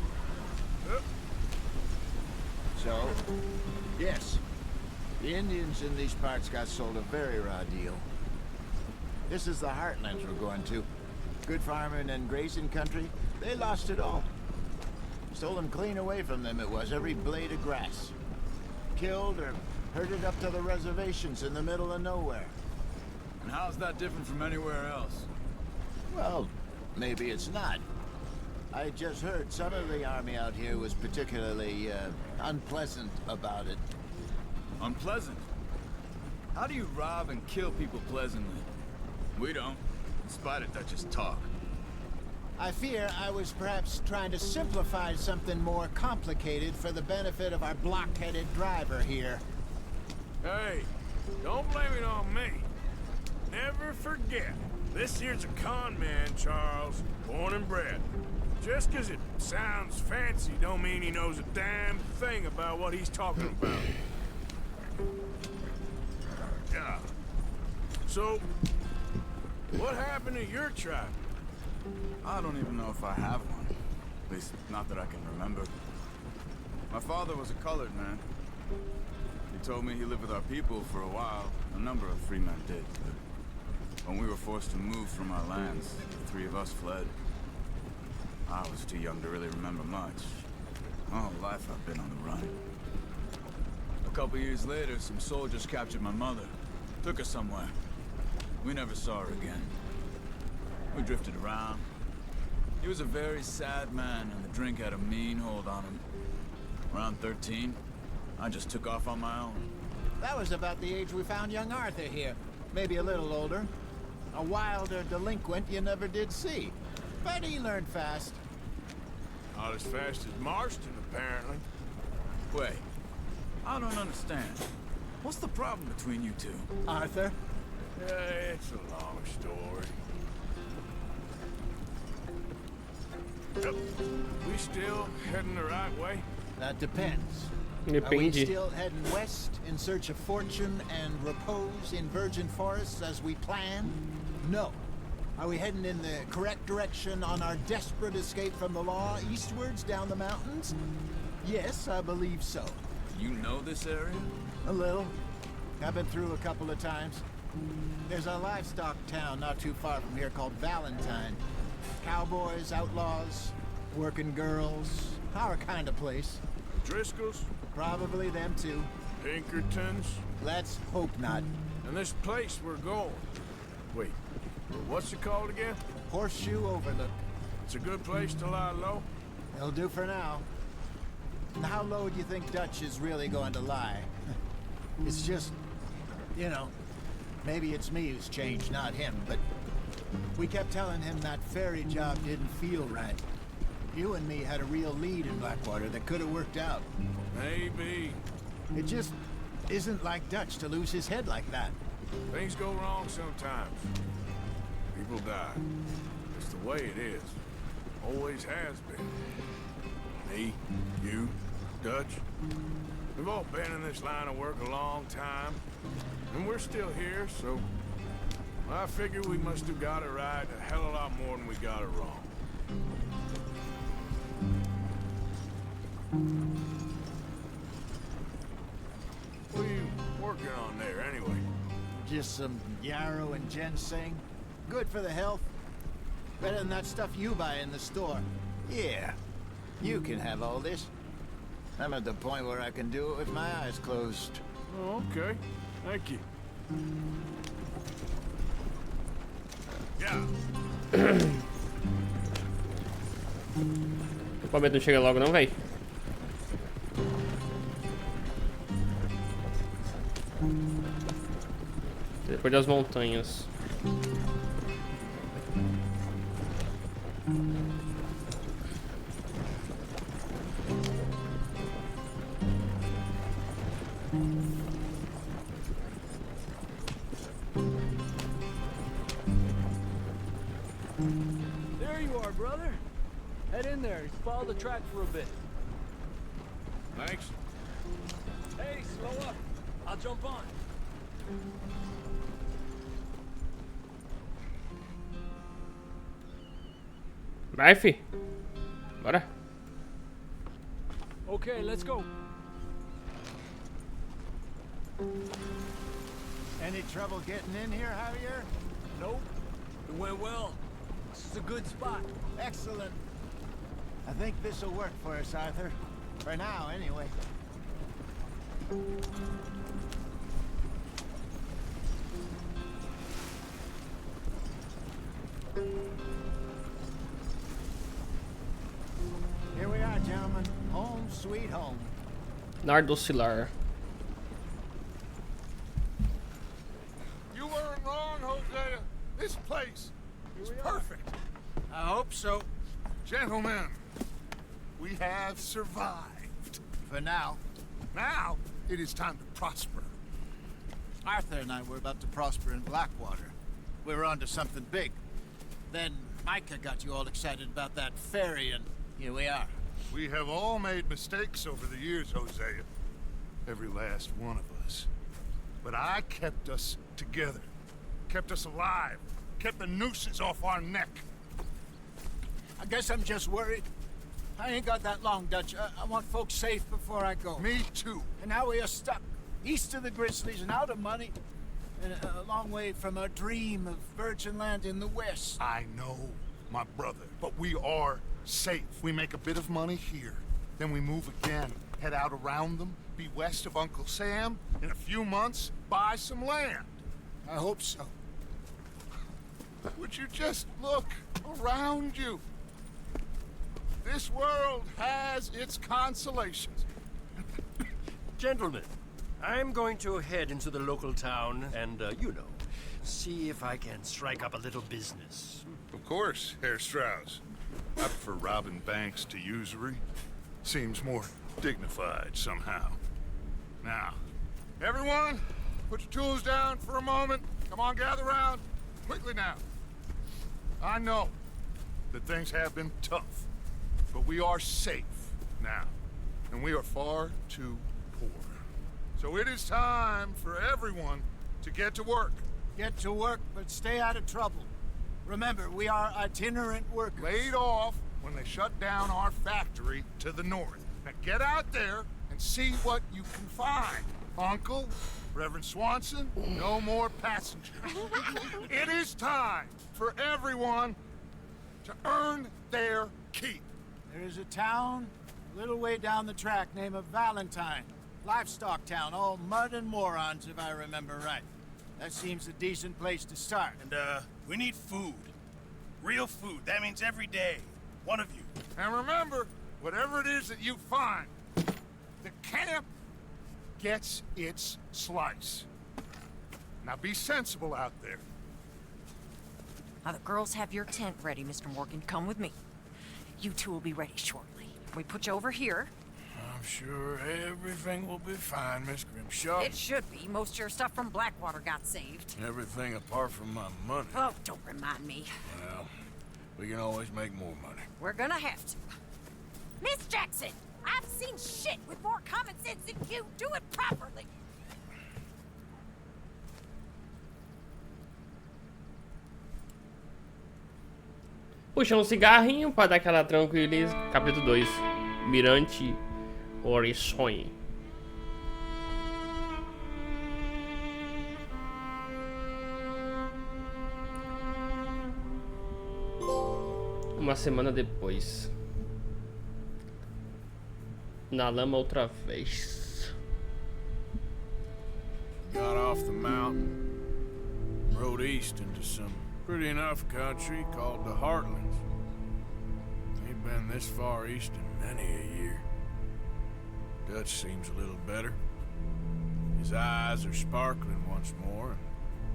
Speaker 9: So, yes, the Indians in these parts got sold a very raw deal. This is the heartlands we're going to. Good farming and grazing country, they lost it all. Stolen clean away from them it was, every blade of grass. Killed or herded up to the reservations in the middle of nowhere.
Speaker 4: And how's that different from anywhere else?
Speaker 9: Well, maybe it's not. I just heard some of the army out here was particularly, unpleasant about it.
Speaker 4: Unpleasant? How do you rob and kill people pleasantly? We don't, in spite of Dutch's talk.
Speaker 9: I fear I was perhaps trying to simplify something more complicated for the benefit of our block-headed driver here.
Speaker 1: Hey, don't blame it on me. Never forget, this here's a con man, Charles, born and bred. Just 'cause it sounds fancy don't mean he knows a damn thing about what he's talking about. Yeah. So, what happened to your tribe?
Speaker 4: I don't even know if I have one. At least, not that I can remember. My father was a colored man. He told me he lived with our people for a while. A number of free men did, but when we were forced to move from our lands, the three of us fled. I was too young to really remember much. My whole life I've been on the run. A couple years later, some soldiers captured my mother. Took her somewhere. We never saw her again. We drifted around. He was a very sad man, and the drink had a mean hold on him. Around 13, I just took off on my own.
Speaker 9: That was about the age we found young Arthur here. Maybe a little older. A wilder delinquent you never did see. But he learned fast.
Speaker 1: Not as fast as Marston, apparently.
Speaker 4: Wait, I don't understand. What's the problem between you two?
Speaker 9: Arthur?
Speaker 1: It's a long story. We still heading the right way?
Speaker 9: That depends. Are we
Speaker 2: Depende.
Speaker 9: still heading west in search of fortune and repose in virgin forests as we planned? No. Are we heading in the correct direction on our desperate escape from the law eastwards down the mountains? Yes, I believe so.
Speaker 4: You know this area?
Speaker 9: A little. I've been through a couple of times. There's a livestock town not too far from here called Valentine. Cowboys, outlaws, working girls, our kind of place.
Speaker 3: Driscolls?
Speaker 9: Probably them too.
Speaker 3: Pinkertons?
Speaker 9: Let's hope not.
Speaker 3: And this place we're going. Wait, what's it called again?
Speaker 9: Horseshoe Overlook.
Speaker 3: It's a good place to lie low?
Speaker 9: It'll do for now. And how low do you think Dutch is really going to lie? It's just, you know, maybe it's me who's changed, not him, but we kept telling him that ferry job didn't feel right. You and me had a real lead in Blackwater that could have worked out.
Speaker 3: Maybe.
Speaker 9: It just isn't like Dutch to lose his head like that.
Speaker 3: Things go wrong sometimes. People die. It's the way it is. Always has been. Me, you, Dutch. We've all been in this line of work a long time. And we're still here, so I figure we must have got it right a hell of a lot more than we got it wrong. What are you working on there, anyway?
Speaker 9: Just some yarrow and ginseng. Good for the health. Better than that stuff you buy in the store. Yeah, you can have all this. I'm at the point where I can do it with my eyes closed.
Speaker 3: Oh, okay. Thank you. Yeah.
Speaker 2: O Palmeiras não chega logo não, véi. Depois das montanhas.
Speaker 10: There you are, brother. Head in there. Follow the track for a bit.
Speaker 3: Thanks.
Speaker 10: Hey, slow up. I'll jump on.
Speaker 2: Vai, fi. Bora.
Speaker 10: Okay, let's go.
Speaker 9: Any trouble getting in here, Javier?
Speaker 10: Nope. It went well. This is a good spot.
Speaker 9: Excellent. I think this'll work for us, Arthur. For now, anyway. Here we are, gentlemen. Home sweet home.
Speaker 2: Nardocilar.
Speaker 7: You weren't wrong, Hosea. This place is perfect.
Speaker 9: I hope so.
Speaker 7: Gentlemen, we have survived.
Speaker 9: For now.
Speaker 7: Now, it is time to prosper.
Speaker 9: Arthur and I were about to prosper in Blackwater. We were onto something big. Then Micah got you all excited about that ferry, and here we are.
Speaker 7: We have all made mistakes over the years, Hosea. Every last one of us. But I kept us together. Kept us alive. Kept the nooses off our neck.
Speaker 9: I guess I'm just worried. I ain't got that long, Dutch. I want folks safe before I go.
Speaker 7: Me too.
Speaker 9: And now we are stuck east of the Grizzlies and out of money. And a long way from our dream of virgin land in the west.
Speaker 7: I know, my brother, but we are safe. We make a bit of money here. Then we move again, head out around them, be west of Uncle Sam. In a few months, buy some land.
Speaker 9: I hope so.
Speaker 7: Would you just look around you? This world has its consolations.
Speaker 12: Gentlemen, I'm going to head into the local town and, you know, see if I can strike up a little business.
Speaker 7: Of course, Herr Strauss. I prefer robbing banks to usury. Seems more dignified somehow. Now, everyone, put your tools down for a moment. Come on, gather round. Quickly now. I know that things have been tough, but we are safe now. And we are far too poor. So it is time for everyone to get to work.
Speaker 9: Get to work, but stay out of trouble. Remember, we are itinerant workers.
Speaker 7: Laid off when they shut down our factory to the north. Now get out there and see what you can find. Uncle, Reverend Swanson, no more passengers. It is time for everyone to earn their keep.
Speaker 9: There is a town a little way down the track named Valentine. Livestock town, all mud and morons, if I remember right. That seems a decent place to start.
Speaker 1: And, we need food. Real food. That means every day. One of you.
Speaker 7: And remember, whatever it is that you find, the camp gets its slice. Now be sensible out there.
Speaker 13: Now the girls have your tent ready, Mr. Morgan. Come with me. You two will be ready shortly. We put you over here.
Speaker 3: I'm sure everything will be fine, Miss Grimshaw.
Speaker 13: It should be. Most of your stuff from Blackwater got saved.
Speaker 3: Everything apart from my money.
Speaker 13: Oh, don't remind me.
Speaker 3: Well, we can always make more money.
Speaker 13: We're gonna have to. Miss Jackson, I've seen shit with more common sense than you. Do it properly.
Speaker 2: Puxar um cigarrinho pra dar aquela tranquilidade. Capítulo 2. Mirante Horizonte. Uma semana depois. Na lama outra vez.
Speaker 3: Got off the mountain, rode east into some pretty enough country called the Heartlands. Ain't been this far east in many a year. Dutch seems a little better. His eyes are sparkling once more,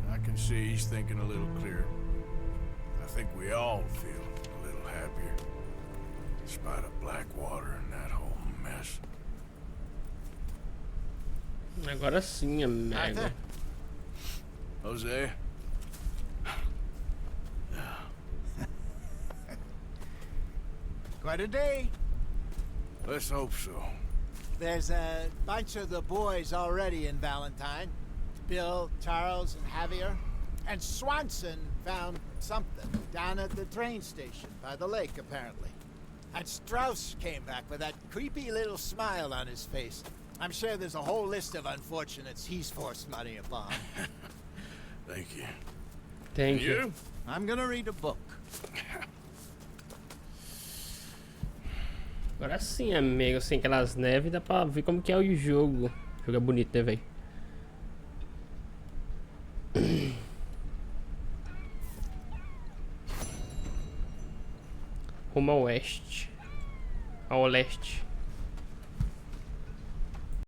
Speaker 3: and I can see he's thinking a little clearer. I think we all feel a little happier, in spite of Blackwater and that whole mess.
Speaker 2: Agora sim, amigo.
Speaker 3: Jose?
Speaker 9: Quite a day.
Speaker 3: Let's hope so.
Speaker 9: There's a bunch of the boys already in Valentine. Bill, Charles, and Javier. And Swanson found something down at the train station by the lake, apparently. And Strauss came back with that creepy little smile on his face. I'm sure there's a whole list of unfortunates he's forced money upon.
Speaker 3: Thank you.
Speaker 2: Thank you.
Speaker 9: I'm gonna read a book.
Speaker 2: Agora sim, amigo, sem aquelas neves, dá pra ver como que é o jogo. O jogo é bonito, né, velho? Rumo ao oeste. Ao leste.